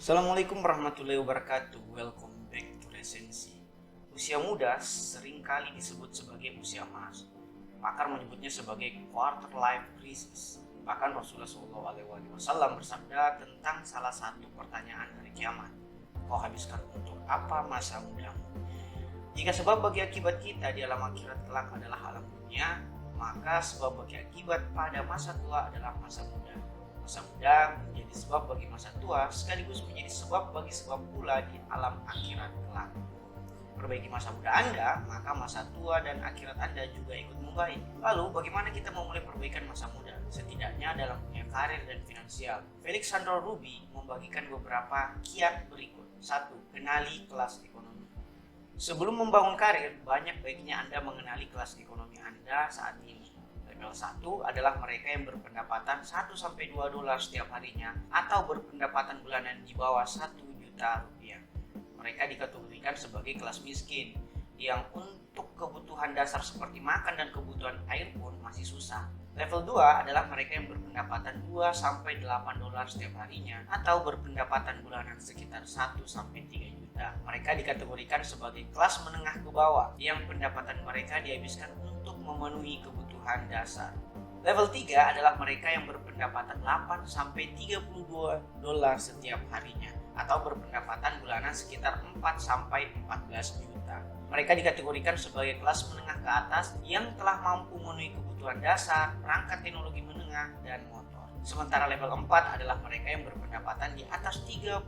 Assalamualaikum warahmatullahi wabarakatuh. Welcome back to Resensi. Usia muda seringkali disebut sebagai usia emas. Pakar menyebutnya sebagai quarter life crisis. Bahkan Rasulullah SAW bersabda tentang salah satu pertanyaan hari kiamat. Kau habiskan untuk apa masa mudamu? Jika sebab bagi akibat kita di alam akhirat kelak adalah alam dunia, maka sebab bagi akibat pada masa tua adalah masa muda. Masa muda menjadi sebab bagi masa tua sekaligus menjadi sebab bagi sebab pula di alam akhirat kelak. Perbaiki masa muda Anda, maka masa tua dan akhirat Anda juga ikut membaik. Lalu bagaimana kita memulai perbaikan masa muda? Setidaknya dalam dunia karir dan finansial. Felix Sandro Ruby membagikan beberapa kiat berikut. 1. Kenali kelas ekonomi. Sebelum membangun karir, banyak baiknya Anda mengenali kelas ekonomi Anda saat ini. Level 1 adalah mereka yang berpendapatan 1-2 dolar setiap harinya atau berpendapatan bulanan di bawah 1 juta rupiah. Mereka dikategorikan sebagai kelas miskin yang untuk kebutuhan dasar seperti makan dan kebutuhan air pun masih susah. Level 2 adalah mereka yang berpendapatan 2-8 dolar setiap harinya atau berpendapatan bulanan sekitar 1-3 juta. Mereka dikategorikan sebagai kelas menengah ke bawah yang pendapatan mereka dihabiskan untuk memenuhi kebutuhan dasar. Level 3 adalah mereka yang berpendapatan 8-32 dolar setiap harinya atau berpendapatan bulanan sekitar 4-14 juta. Mereka dikategorikan sebagai kelas menengah ke atas yang telah mampu memenuhi kebutuhan dasar, perangkat teknologi menengah, dan motor. Sementara level 4 adalah mereka yang berpendapatan di atas 32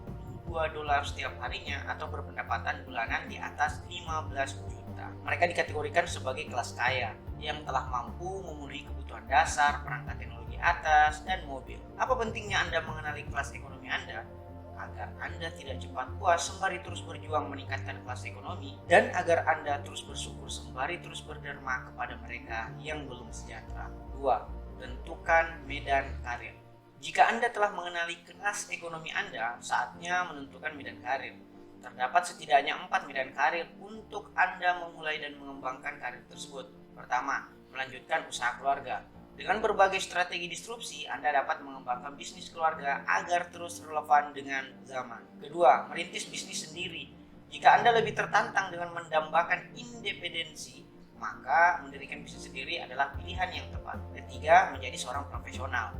dolar setiap harinya atau berpendapatan bulanan di atas 15 juta. Mereka dikategorikan sebagai kelas kaya yang telah mampu memenuhi kebutuhan dasar, perangkat teknologi atas, dan mobil. Apa pentingnya Anda mengenali kelas ekonomi Anda? Agar Anda tidak cepat puas sembari terus berjuang meningkatkan kelas ekonomi, dan agar Anda terus bersyukur sembari terus berderma kepada mereka yang belum sejahtera. 2. Tentukan medan karir. Jika Anda telah mengenali kelas ekonomi Anda, saatnya menentukan medan karir. Terdapat setidaknya 4 medan karir untuk Anda memulai dan mengembangkan karir tersebut. Pertama, melanjutkan usaha keluarga. Dengan berbagai strategi disrupsi, Anda dapat mengembangkan bisnis keluarga agar terus relevan dengan zaman. Kedua, merintis bisnis sendiri. Jika Anda lebih tertantang dengan mendambakan independensi, maka mendirikan bisnis sendiri adalah pilihan yang tepat. Ketiga, menjadi seorang profesional.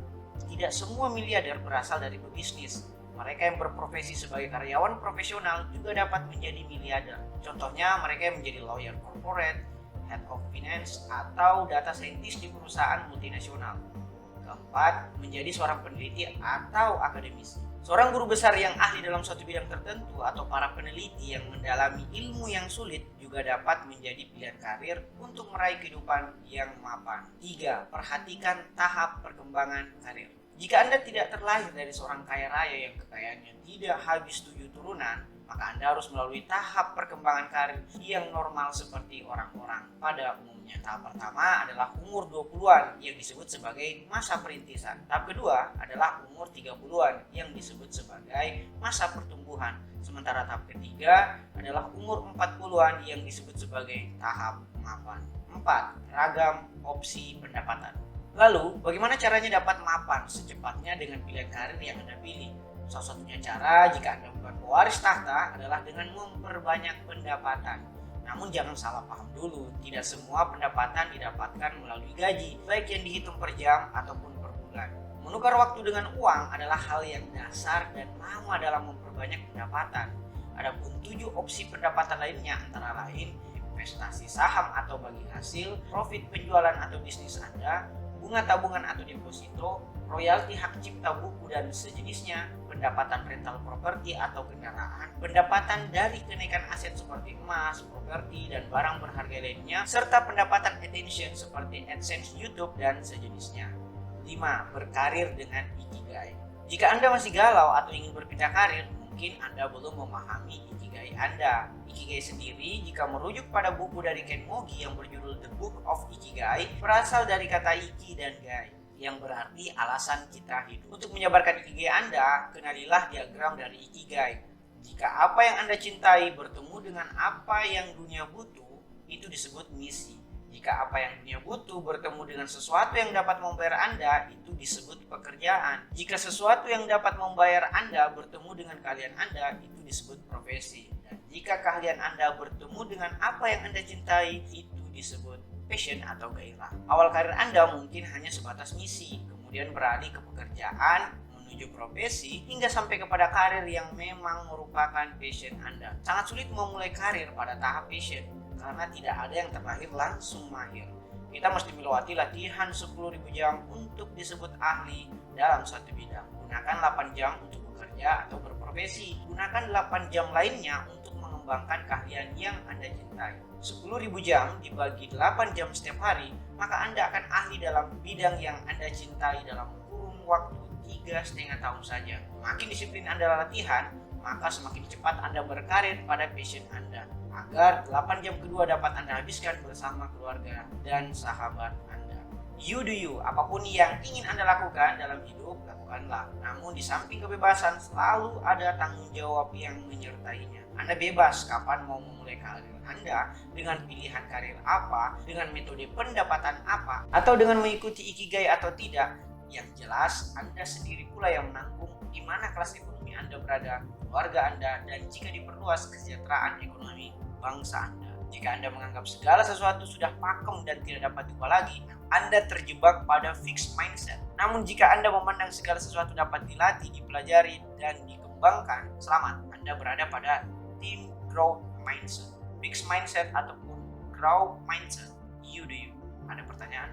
Tidak semua miliarder berasal dari berbisnis. Mereka yang berprofesi sebagai karyawan profesional juga dapat menjadi miliarder. Contohnya, mereka yang menjadi lawyer corporate, head of finance, atau data scientist di perusahaan multinasional. Keempat, menjadi seorang peneliti atau akademisi. Seorang guru besar yang ahli dalam suatu bidang tertentu atau para peneliti yang mendalami ilmu yang sulit juga dapat menjadi pilihan karir untuk meraih kehidupan yang mapan. 3. Perhatikan tahap perkembangan karir. Jika Anda tidak terlahir dari seorang kaya raya yang kekayaannya tidak habis 7 turunan, maka Anda harus melalui tahap perkembangan karir yang normal seperti orang-orang pada umumnya. Tahap pertama adalah umur 20-an yang disebut sebagai masa perintisan. Tahap kedua adalah umur 30-an yang disebut sebagai masa pertumbuhan. Sementara tahap ketiga adalah umur 40-an yang disebut sebagai tahap mapan. 4. Ragam opsi pendapatan. Lalu, bagaimana caranya dapat mapan secepatnya dengan pilihan karir yang Anda pilih? Salah satunya cara jika Anda bukan pewaris tahta adalah dengan memperbanyak pendapatan. Namun jangan salah paham dulu, tidak semua pendapatan didapatkan melalui gaji, baik yang dihitung per jam ataupun per bulan. Menukar waktu dengan uang adalah hal yang dasar dan lama dalam memperbanyak pendapatan. Adapun 7 opsi pendapatan lainnya antara lain investasi saham atau bagi hasil, profit penjualan atau bisnis Anda, bunga tabungan atau deposito, royalti hak cipta buku dan sejenisnya, pendapatan rental properti atau kendaraan, pendapatan dari kenaikan aset seperti emas, properti, dan barang berharga lainnya, serta pendapatan attention seperti AdSense YouTube dan sejenisnya. 5. Berkarir dengan Ikigai. Jika Anda masih galau atau ingin berpindah karir, mungkin Anda belum memahami Ikigai Anda. Ikigai sendiri, jika merujuk pada buku dari Ken Mogi yang berjudul The Book of Ikigai, berasal dari kata Iki dan Gai, yang berarti alasan kita hidup. Untuk menjabarkan Ikigai Anda, kenalilah diagram dari Ikigai. Jika apa yang Anda cintai bertemu dengan apa yang dunia butuh, itu disebut misi. Jika apa yang dunia butuh bertemu dengan sesuatu yang dapat membayar Anda, itu disebut pekerjaan. Jika sesuatu yang dapat membayar Anda bertemu dengan keahlian Anda, itu disebut profesi. Dan jika keahlian Anda bertemu dengan apa yang Anda cintai, itu disebut passion atau gairah. Awal karir Anda mungkin hanya sebatas misi, kemudian beralih ke pekerjaan, menuju profesi, hingga sampai kepada karir yang memang merupakan passion Anda. Sangat sulit memulai karir pada tahap passion, karena tidak ada yang terlahir langsung mahir. Kita mesti melewati latihan 10.000 jam untuk disebut ahli dalam satu bidang. Gunakan 8 jam untuk bekerja atau berprofesi. Gunakan 8 jam lainnya untuk mengembangkan keahlian yang Anda cintai. 10.000 jam dibagi 8 jam setiap hari, maka Anda akan ahli dalam bidang yang Anda cintai dalam kurun waktu 3,5 tahun saja. Makin disiplin Anda latihan, maka semakin cepat Anda berkarir pada passion Anda, agar 8 jam kedua dapat Anda habiskan bersama keluarga dan sahabat Anda. You do you, apapun yang ingin Anda lakukan dalam hidup, lakukanlah. Namun di samping kebebasan, selalu ada tanggung jawab yang menyertainya. Anda bebas kapan mau memulai karir Anda, dengan pilihan karir apa, dengan metode pendapatan apa, atau dengan mengikuti ikigai atau tidak. Yang jelas, Anda sendiri pula yang menanggung di mana kelas ekonomi Anda berada, keluarga Anda, dan jika diperluas kesejahteraan ekonomi bangsa Anda. Jika Anda menganggap segala sesuatu sudah pakem dan tidak dapat diubah lagi, Anda terjebak pada fixed mindset. Namun jika Anda memandang segala sesuatu dapat dilatih, dipelajari, dan dikembangkan, selamat, Anda berada pada team growth mindset, fixed mindset, ataupun growth mindset. You do you. Ada pertanyaan?